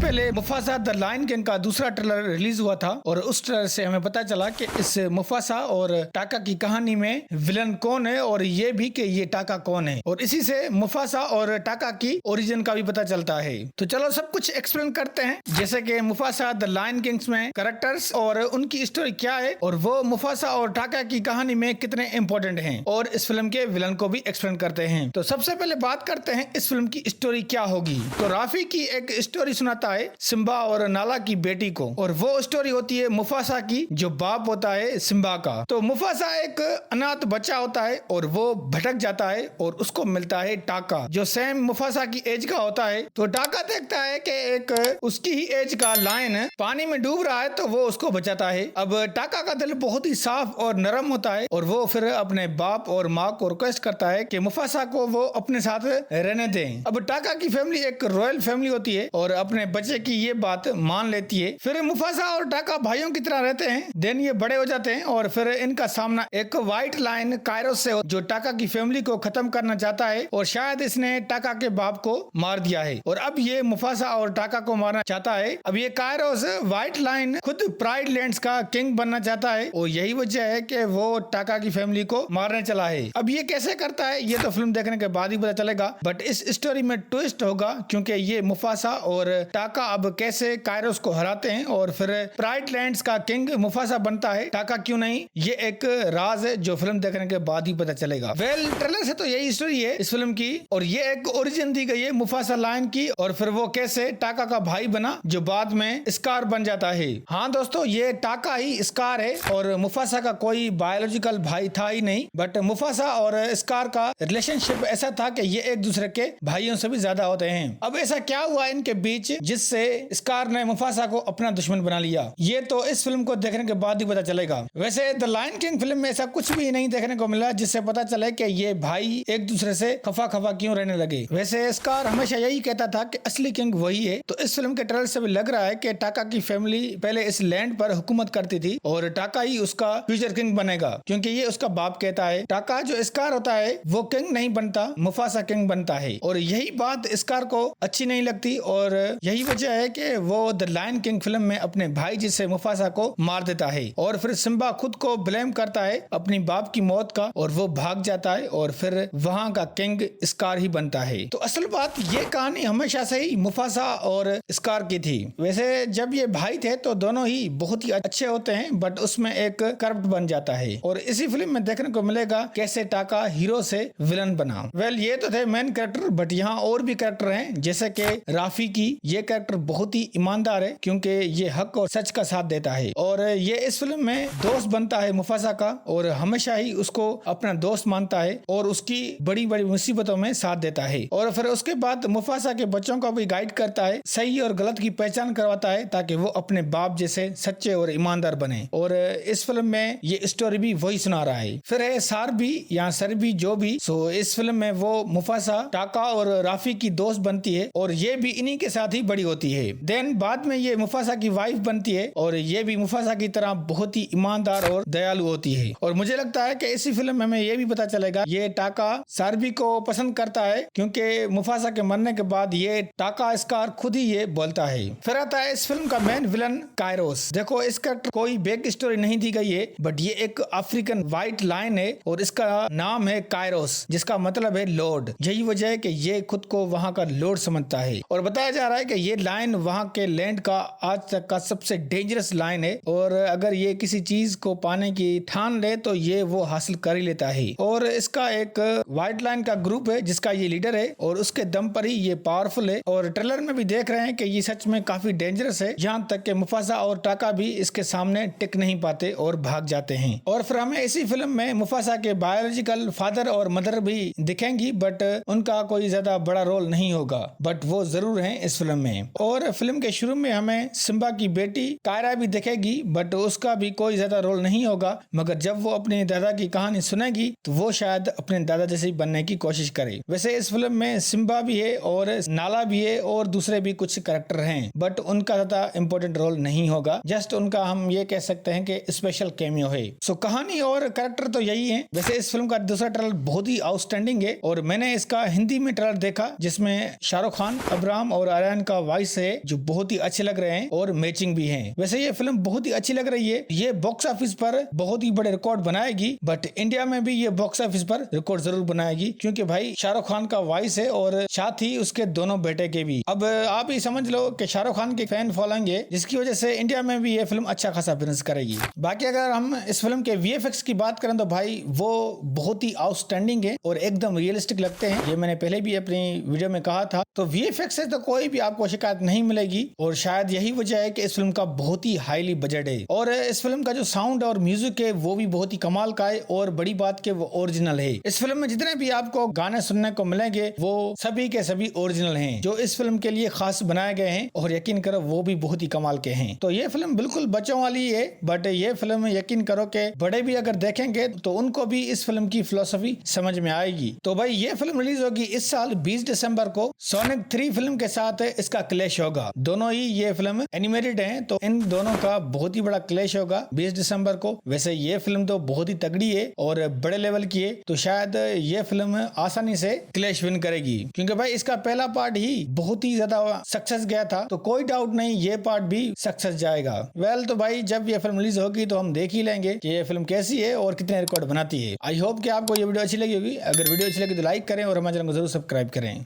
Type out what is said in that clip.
पहले Mufasa the lion king का दूसरा ट्रेलर रिलीज हुआ था और उस ट्रेलर से हमें पता चला कि इस मुफासा और टाका की कहानी में विलन कौन है और ये भी कि ये टाका कौन है, और इसी से मुफासा और टाका की ओरिजिन का भी पता चलता है। तो चलो सब कुछ एक्सप्लेन करते हैं, जैसे कि मुफासा द लायन किंग्स में कैरेक्टर्स और उनकी स्टोरी क्या है और वो मुफासा और टाका की कहानी में कितने इंपॉर्टेंट हैं, और इस फिल्म के विलन को भी एक्सप्लेन करते हैं। तो सबसे पहले बात करते हैं इस फिल्म की स्टोरी क्या होगी। तो राफी की एक स्टोरी सुनाता है सिम्बा और नाला की बेटी को, और वो स्टोरी होती है मुफासा की जो बाप होता है सिम्बा का। तो मुफासा एक अनाथ बच्चा होता है और वो भटक जाता है और उसको मिलता है टाका जो सेम मुफासा की एज का होता है। तो टाका देखता है कि एक उसकी ही एज का लायन पानी में डूब रहा है तो वो उसको बचाता है। अब टाका का दिल बहुत ही साफ और नरम होता है और वो फिर अपने बाप और माँ को रिक्वेस्ट करता है कि मुफासा को वो अपने साथ रहने दें। अब टाका की फैमिली एक रॉयल फैमिली होती है और अपने बच्चे की ये बात मान लेती है। फिर मुफासा और टाका भाइयों की तरह रहते हैं। देन ये बड़े हो जाते हैं और फिर इनका सामना एक व्हाइट लायन कायरोस से जो टाका की फैमिली को खत्म करना चाहता है और शायद इसने टाका के बाप को मार दिया है और अब ये मुफासा और टाका को मारना चाहता है। अब ये कायरोस व्हाइट लायन खुद प्राइड लैंड्स का किंग बनना चाहता है और यही वजह है कि वो टाका की फैमिली को मारने चला है। अब ये कैसे करता है ये तो फिल्म देखने के बाद ही पता चलेगा, बट इस स्टोरी में ट्विस्ट होगा क्योंकि ये मुफासा और टाका अब कैसे कायरोस को हराते हैं और फिर प्राइड लैंड्स का किंग मुफासा बनता है, टाका क्यों नहीं, ये एक राज है जो फिल्म देखने के बाद ही पता चलेगा। वेल ट्रेलर से तो यही स्टोरी है इस फिल्म की और ये एक ओरिजिन दी गई है मुफासा लायन की और फिर वो कैसे टाका का भाई बना जो बाद में स्कार बन जाता है। हाँ दोस्तों, ये टाका ही स्कार है और मुफासा का कोई बायोलॉजिकल भाई था ही नहीं, बट मुफासा और स्कार का रिलेशनशिप ऐसा था कि ये एक दूसरे के भाइयों से भी ज्यादा होते हैं। अब ऐसा क्या हुआ इनके बीच जिससे स्कार ने मुफासा को अपना दुश्मन बना लिया, ये तो इस फिल्म को देखने के बाद ही पता चलेगा। वैसे द लायन किंग फिल्म में ऐसा कुछ भी नहीं देखने को मिला जिससे पता चले कि ये भाई एक दूसरे से खफा खफा क्यों रहने लगे। वैसे स्कार हमेशा यही कहता था कि असली किंग वही है, तो इस फिल्म के ट्रेलर से भी लग रहा है कि टाका की फैमिली पहले इस लैंड पर हुकूमत करती थी और टाका ही उसका फ्यूचर किंग बनेगा क्योंकि ये उसका बाप कहता है। टाका जो स्कार होता है वो किंग नहीं बनता, मुफासा किंग बनता है और यही बात स्कार को अच्छी नहीं लगती और यही वजह है कि वो द लायन किंग फिल्म में अपने भाई जिसे मुफासा को मार देता है और फिर सिम्बा खुद को ब्लेम करता है अपनी बाप की मौत का और वो भाग जाता है और फिर वहां का किंग स्कार ही बनता है। तो असल बात ये कहानी हमेशा से ही मुफासा और स्कार की थी। वैसे जब ये भाई थे तो दोनों ही बहुत ही अच्छे होते हैं, बट उसमें एक करप्ट बन जाता है और इसी फिल्म में देखने को मिलेगा कैसे टाका हीरो से विलन बना। वेल ये तो थे मेन कैरेक्टर, बट यहाँ और भी कैरेक्टर हैं जैसे कि राफी की। ये कैरेक्टर बहुत ही ईमानदार है क्योंकि ये हक और सच का साथ देता है और ये इस फिल्म में दोस्त बनता है मुफासा का और हमेशा ही उसको अपना दोस्त मानता है और उसकी बड़ी बड़ी मुसीबतों में साथ देता है और फिर उसके बाद मुफासा के बच्चों को भी गाइड करता है, सही और गलत की पहचान करवाता है ताकि वो अपने बाप जैसे सच्चे और ईमानदार बने। और इस फिल्म में ये स्टोरी भी वही सुना रहा है। फिर है सारबी या सरबी जो भी, सो इस फिल्म में वो मुफासा, टाका और राफी की दोस्त बनती है और ये भी इन्हीं के साथ ही बड़ी होती है। देन बाद में ये मुफासा की वाइफ बनती है और ये भी मुफासा की तरह बहुत ही ईमानदार और दयालु होती है। और मुझे लगता है कि इसी फिल्म में हमें ये भी पता चलेगा ये टाका सारबी को पसंद करता है क्योंकि मुफासा के मरने के बाद ये टाका स्कार खुद ही ये बोलता है। फिर आता है इस फिल्म का मेन विलन कायरोस। देखो इसका कोई बैक स्टोरी नहीं दी गई है, बट ये एक अफ्रीकन व्हाइट लायन है और इसका नाम है कायरोस जिसका मतलब है लॉर्ड। यही वजह है कि ये खुद को वहाँ का लॉर्ड समझता है और बताया जा रहा है कि ये लायन वहाँ के लैंड का आज तक का सबसे डेंजरस लायन है और अगर ये किसी चीज को पाने की ठान ले तो ये वो हासिल कर ही लेता है। और इसका एक व्हाइट लायन का ग्रुप है जिसका ये लीडर है और उसके दम पर ही ये पावरफुल है और ट्रेलर में भी देख रहे हैं कि ये सच में काफी डेंजरस है, यहाँ तक कि मुफासा और टाका भी इसके सामने टिक नहीं पाते और भाग जाते हैं। और फिर हमें इसी फिल्म में मुफासा के बायोलॉजिकल फादर और मदर भी दिखेंगी, बट उनका कोई ज्यादा बड़ा रोल नहीं होगा, बट वो जरूर हैं इस फिल्म में। और फिल्म के शुरू में हमें सिम्बा की बेटी कायरा भी दिखेगी, बट उसका भी कोई ज्यादा रोल नहीं होगा, मगर जब वो अपने दादा की कहानी सुनेगी तो वो शायद अपने दादा जैसे बनने की कोशिश करे। वैसे इस फिल्म में सिम्बा भी है और नाला भी है और दूसरे भी कुछ कैरेक्टर हैं, बट उनका ज्यादा इम्पोर्टेंट रोल नहीं होगा, जस्ट उनका हम ये कह सकते हैं कि स्पेशल कैमियो है। सो कहानी और कैरेक्टर तो यही है। वैसे इस फिल्म का दूसरा ट्रेलर बहुत ही आउटस्टैंडिंग है और मैंने इसका हिंदी में ट्रेलर देखा जिसमें शाहरुख खान, अब्राहम और आर्यन का वॉइस है जो बहुत ही अच्छे लग रहे हैं और मैचिंग भी है। वैसे ये फिल्म बहुत ही अच्छी लग रही है। ये बॉक्स ऑफिस पर बहुत ही बड़े रिकॉर्ड बनाएगी, बट इंडिया में भी ये बॉक्स ऑफिस पर रिकॉर्ड जरूर बनाएगी, क्योंकि भाई शाहरुख खान का वॉइस है और साथ ही उसके दोनों बेटे के भी। अब आप ही समझ लो कि शाहरुख खान के फैन फॉलोइंग है, जिसकी वजह से इंडिया में भी ये फिल्म अच्छा खासा बिजनेस करेगी। बाकी अगर हम इस फिल्म के VFX की बात करें तो भाई वो बहुत ही आउटस्टैंडिंग है और एकदम रियलिस्टिक लगते हैं। ये मैंने पहले भी अपनी वीडियो में कहा था। तो VFX से तो कोई भी आपको शिकायत नहीं मिलेगी और शायद यही वजह है कि इस फिल्म का बहुत ही हाईली बजट है। और इस फिल्म का जो साउंड और म्यूजिक है वो भी बहुत ही कमाल का है और बड़ी बात के वो ओरिजिनल है। इस फिल्म में जितने भी आपको गाने सुनने को मिलेंगे वो सभी के सभी ओरिजिनल हैं, जो इस फिल्म के लिए खास बनाए गए हैं और यकीन करो वो भी बहुत ही कमाल के हैं। तो ये फिल्म बिल्कुल बच्चों वाली है, बट ये फिल्म यकीन करो कि बड़े भी अगर देखेंगे तो उनको भी इस फिल्म की फिलोसफी समझ में आएगी। तो भाई ये फिल्म रिलीज होगी इस साल 20 दिसंबर को सोनिक 3 फिल्म के साथ इसका क्लैश होगा। दोनों ही ये फिल्म एनिमेटेड हैं, तो इन दोनों का बहुत ही बड़ा क्लैश होगा 20 दिसंबर को। वैसे ये फिल्म तो बहुत ही तगड़ी है और बड़े लेवल की है, तो शायद ये फिल्म आसानी से क्लैश विन करेगी, क्योंकि भाई इसका पहला पार्ट ही बहुत ही ज्यादा सक्सेस गया था। तो कोई डाउट नहीं ये पार्ट भी सक्सेस जाएगा। वेल तो भाई जब ये फिल्म रिलीज होगी तो हम देख ही लेंगे कि ये फिल्म कैसी है और कितने रिकॉर्ड बनाती है। आई होप कि आपको ये वीडियो अच्छी लगी होगी। अगर वीडियो अच्छी लगी तो लाइक करें और हमारे चैनल को जरूर सब्सक्राइब करें।